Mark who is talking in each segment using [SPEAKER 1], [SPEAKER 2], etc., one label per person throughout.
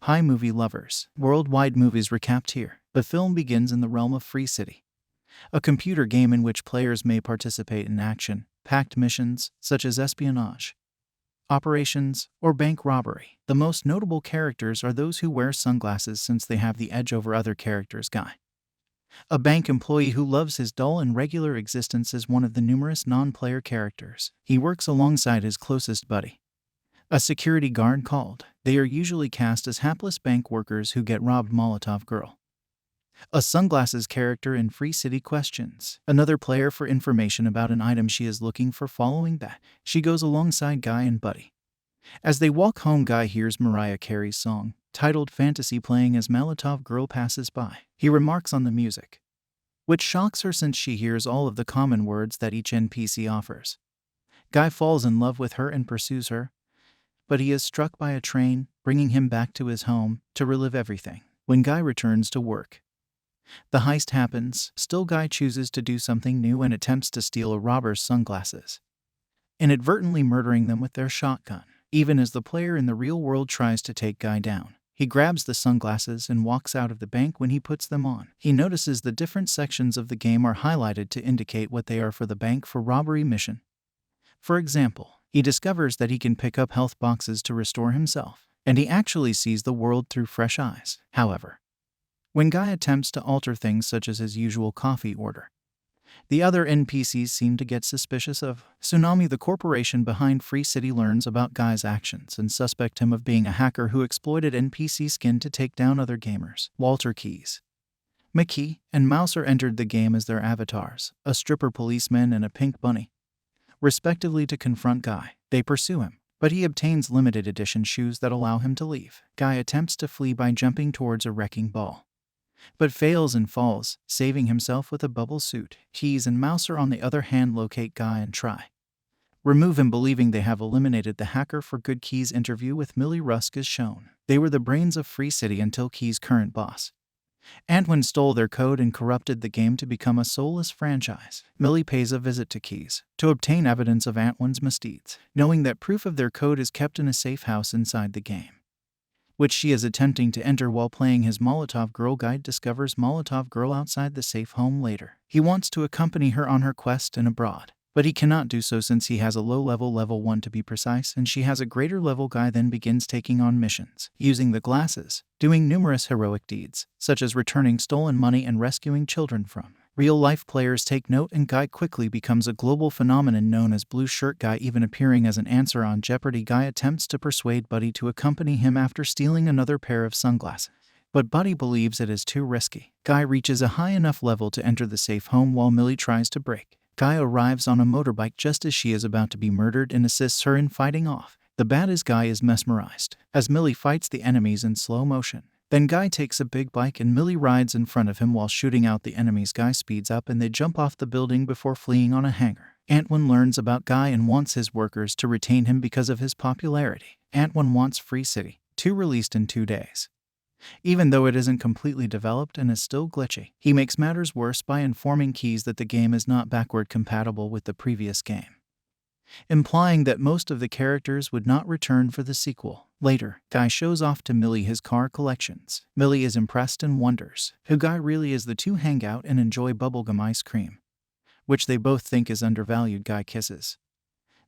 [SPEAKER 1] Hi movie lovers. Worldwide movies recapped here. The film begins in the realm of Free City, a computer game in which players may participate in action-packed missions such as espionage, operations, or bank robbery. The most notable characters are those who wear sunglasses since they have the edge over other characters. Guy, a bank employee who loves his dull and regular existence, is one of the numerous non-player characters. He works alongside his closest buddy, a security guard called. They are usually cast as hapless bank workers who get robbed. Molotov Girl, a sunglasses character in Free City, questions another player for information about an item she is looking for. Following that, she goes alongside Guy and Buddy. As they walk home, Guy hears Mariah Carey's song, titled Fantasy, playing as Molotov Girl passes by. He remarks on the music, which shocks her since she hears all of the common words that each NPC offers. Guy falls in love with her and pursues her, but he is struck by a train, bringing him back to his home to relive everything. When Guy returns to work, the heist happens. Still, Guy chooses to do something new and attempts to steal a robber's sunglasses, inadvertently murdering them with their shotgun. Even as the player in the real world tries to take Guy down, he grabs the sunglasses and walks out of the bank. When he puts them on, he notices the different sections of the game are highlighted to indicate what they are for the bank for robbery mission. For example, he discovers that he can pick up health boxes to restore himself, and he actually sees the world through fresh eyes. However, when Guy attempts to alter things such as his usual coffee order, the other NPCs seem to get suspicious of. Tsunami, the corporation behind Free City, learns about Guy's actions and suspect him of being a hacker who exploited NPC skin to take down other gamers. Walter Keys, Mickey, and Mouser entered the game as their avatars, a stripper policeman and a pink bunny, respectively, to confront Guy. They pursue him, but he obtains limited edition shoes that allow him to leave. Guy attempts to flee by jumping towards a wrecking ball, but fails and falls, saving himself with a bubble suit. Keys and Mouser, on the other hand, locate Guy and try remove him, believing they have eliminated the hacker for good. Keys' interview with Millie Rusk is shown. They were the brains of Free City until Keys' current boss, Antwin, stole their code and corrupted the game to become a soulless franchise. Millie pays a visit to Keys to obtain evidence of Antwin's misdeeds, knowing that proof of their code is kept in a safe house inside the game, which she is attempting to enter while playing his Molotov Girl. Guy discovers Molotov Girl outside the safe home later. He wants to accompany her on her quest and abroad, but he cannot do so since he has a low level 1 to be precise, and she has a greater level. Guy then begins taking on missions, using the glasses, doing numerous heroic deeds, such as returning stolen money and rescuing children from real-life players. Take note, and Guy quickly becomes a global phenomenon known as Blue Shirt Guy, even appearing as an answer on Jeopardy! Guy attempts to persuade Buddy to accompany him after stealing another pair of sunglasses, but Buddy believes it is too risky. Guy reaches a high enough level to enter the safe home while Millie tries to break. Guy arrives on a motorbike just as she is about to be murdered and assists her in fighting off the bad as Guy is mesmerized as Millie fights the enemies in slow motion. Then Guy takes a big bike and Millie rides in front of him while shooting out the enemies. Guy speeds up and they jump off the building before fleeing on a hangar. Antwin learns about Guy and wants his workers to retain him because of his popularity. Antwin wants Free City 2 released in 2 days, even though it isn't completely developed and is still glitchy. He makes matters worse by informing Keys that the game is not backward compatible with the previous game, implying that most of the characters would not return for the sequel. Later, Guy shows off to Millie his car collections. Millie is impressed and wonders who Guy really is. The two hang out and enjoy bubblegum ice cream, which they both think is undervalued. Guy kisses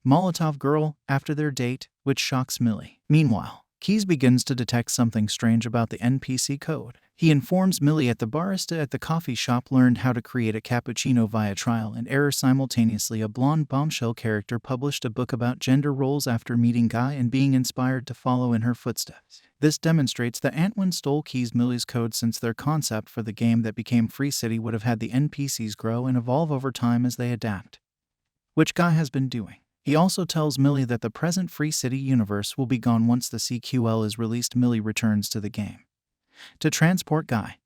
[SPEAKER 1] Molotov Girl after their date, which shocks Millie. Meanwhile, Keys begins to detect something strange about the NPC code. He informs Millie that the barista at the coffee shop learned how to create a cappuccino via trial and error simultaneously. A blonde bombshell character published a book about gender roles after meeting Guy and being inspired to follow in her footsteps. This demonstrates that Antwin stole Keys' Millie's code, since their concept for the game that became Free City would have had the NPCs grow and evolve over time as they adapt, which Guy has been doing. He also tells Millie that the present Free City universe will be gone once the CQL is released. Millie returns to the game to transport Guy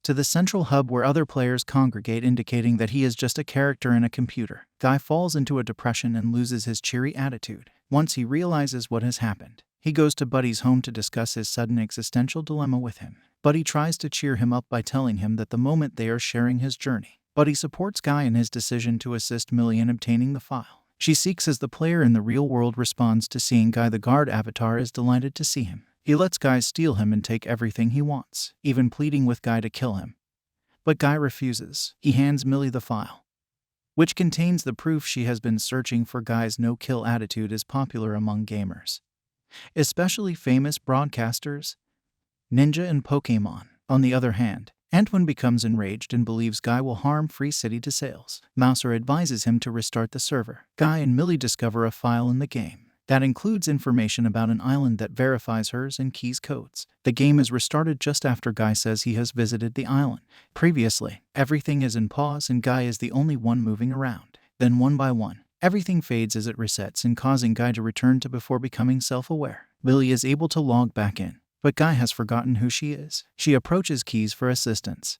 [SPEAKER 1] to the central hub where other players congregate, indicating that he is just a character in a computer. Guy falls into a depression and loses his cheery attitude. Once he realizes what has happened, he goes to Buddy's home to discuss his sudden existential dilemma with him. Buddy tries to cheer him up by telling him that the moment they are sharing his journey. Buddy supports Guy in his decision to assist Millie in obtaining the file she seeks as the player in the real world responds to seeing Guy. The guard avatar is delighted to see him. He lets Guy steal him and take everything he wants, even pleading with Guy to kill him. But Guy refuses. He hands Millie the file, which contains the proof she has been searching for. Guy's no-kill attitude is popular among gamers, especially famous broadcasters, Ninja and Pokémon. On the other hand, Antoine becomes enraged and believes Guy will harm Free City to sales. Mouser advises him to restart the server. Guy and Millie discover a file in the game that includes information about an island that verifies hers and Key's codes. The game is restarted just after Guy says he has visited the island. Previously, everything is in pause and Guy is the only one moving around. Then one by one, everything fades as it resets and causing Guy to return to before becoming self-aware. Millie is able to log back in, but Guy has forgotten who she is. She approaches Keys for assistance,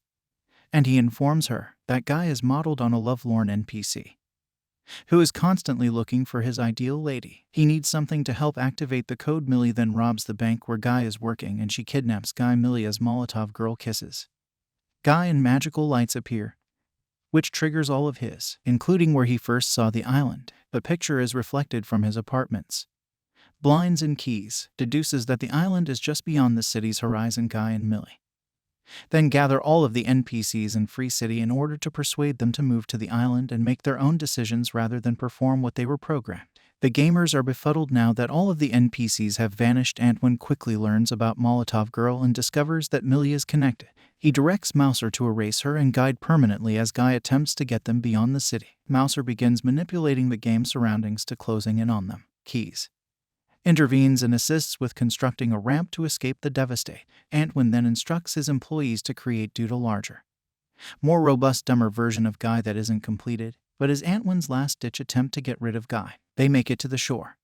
[SPEAKER 1] and he informs her that Guy is modeled on a lovelorn NPC who is constantly looking for his ideal lady. He needs something to help activate the code. Millie then robs the bank where Guy is working and she kidnaps Guy. Millie as Molotov Girl kisses Guy and magical lights appear, which triggers all of his, including where he first saw the island. The picture is reflected from his apartments, blinds and Keys deduces that the island is just beyond the city's horizon. Guy and Millie then gather all of the NPCs in Free City in order to persuade them to move to the island and make their own decisions rather than perform what they were programmed. The gamers are befuddled now that all of the NPCs have vanished. Antoine quickly learns about Molotov Girl and discovers that Millie is connected. He directs Mouser to erase her and Guy permanently as Guy attempts to get them beyond the city. Mouser begins manipulating the game's surroundings to closing in on them. Keys intervenes and assists with constructing a ramp to escape the devastate. Antoine then instructs his employees to create a larger, more robust, dumber version of Guy that isn't completed, but is Antoine's last-ditch attempt to get rid of Guy. They make it to the shore,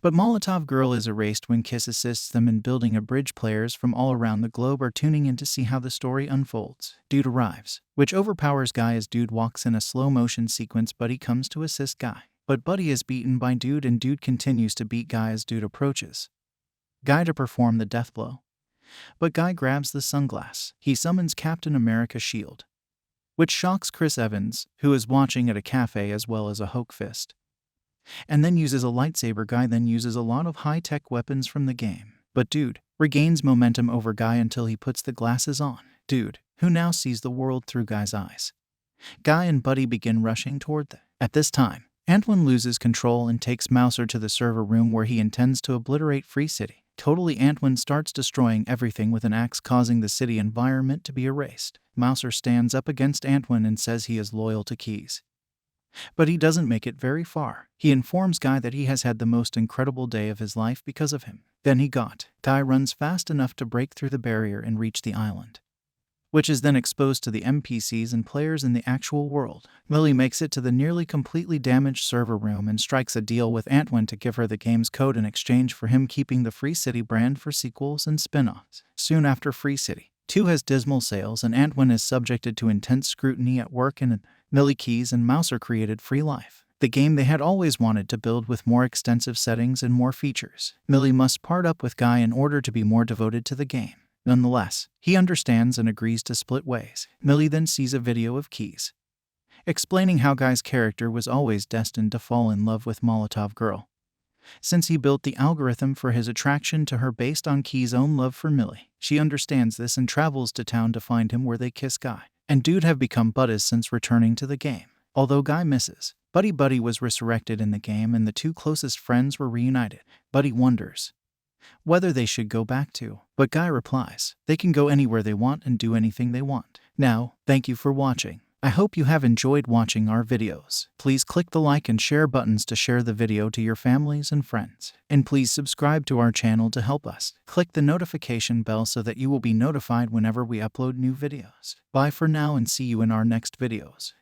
[SPEAKER 1] but Molotov Girl is erased when Kiss assists them in building a bridge. Players from all around the globe are tuning in to see how the story unfolds. Dude arrives, which overpowers Guy as Dude walks in a slow-motion sequence. Buddy comes to assist Guy, but Buddy is beaten by Dude and Dude continues to beat Guy as Dude approaches Guy to perform the death blow. But Guy grabs the sunglass. He summons Captain America's shield, which shocks Chris Evans, who is watching at a cafe, as well as a Hulk fist, and then uses a lightsaber. Guy then uses a lot of high-tech weapons from the game, but Dude regains momentum over Guy until he puts the glasses on. Dude, who now sees the world through Guy's eyes. Guy and Buddy begin rushing toward them. At this time, Antoine loses control and takes Mouser to the server room where he intends to obliterate Free City. Totally, Antoine starts destroying everything with an axe, causing the city environment to be erased. Mouser stands up against Antoine and says he is loyal to Keys, but he doesn't make it very far. He informs Guy that he has had the most incredible day of his life because of him. Then Guy runs fast enough to break through the barrier and reach the island, which is then exposed to the NPCs and players in the actual world. Millie makes it to the nearly completely damaged server room and strikes a deal with Antoine to give her the game's code in exchange for him keeping the Free City brand for sequels and spin-offs. Soon after, Free City 2 has dismal sales and Antoine is subjected to intense scrutiny at work, and Millie, Keys, and Mouser created Free Life, the game they had always wanted to build with more extensive settings and more features. Millie must part up with Guy in order to be more devoted to the game. Nonetheless, he understands and agrees to split ways. Millie then sees a video of Keys explaining how Guy's character was always destined to fall in love with Molotov Girl, since he built the algorithm for his attraction to her based on Keys' own love for Millie. She understands this and travels to town to find him, where they kiss. Guy and Dude have become buddies since returning to the game. Although Guy misses Buddy was resurrected in the game and the two closest friends were reunited. Buddy wonders whether they should go back to, but Guy replies they can go anywhere they want and do anything they want. Now, thank you for watching. I hope you have enjoyed watching our videos. Please click the like and share buttons to share the video to your families and friends. And please subscribe to our channel to help us. Click the notification bell so that you will be notified whenever we upload new videos. Bye for now and see you in our next videos.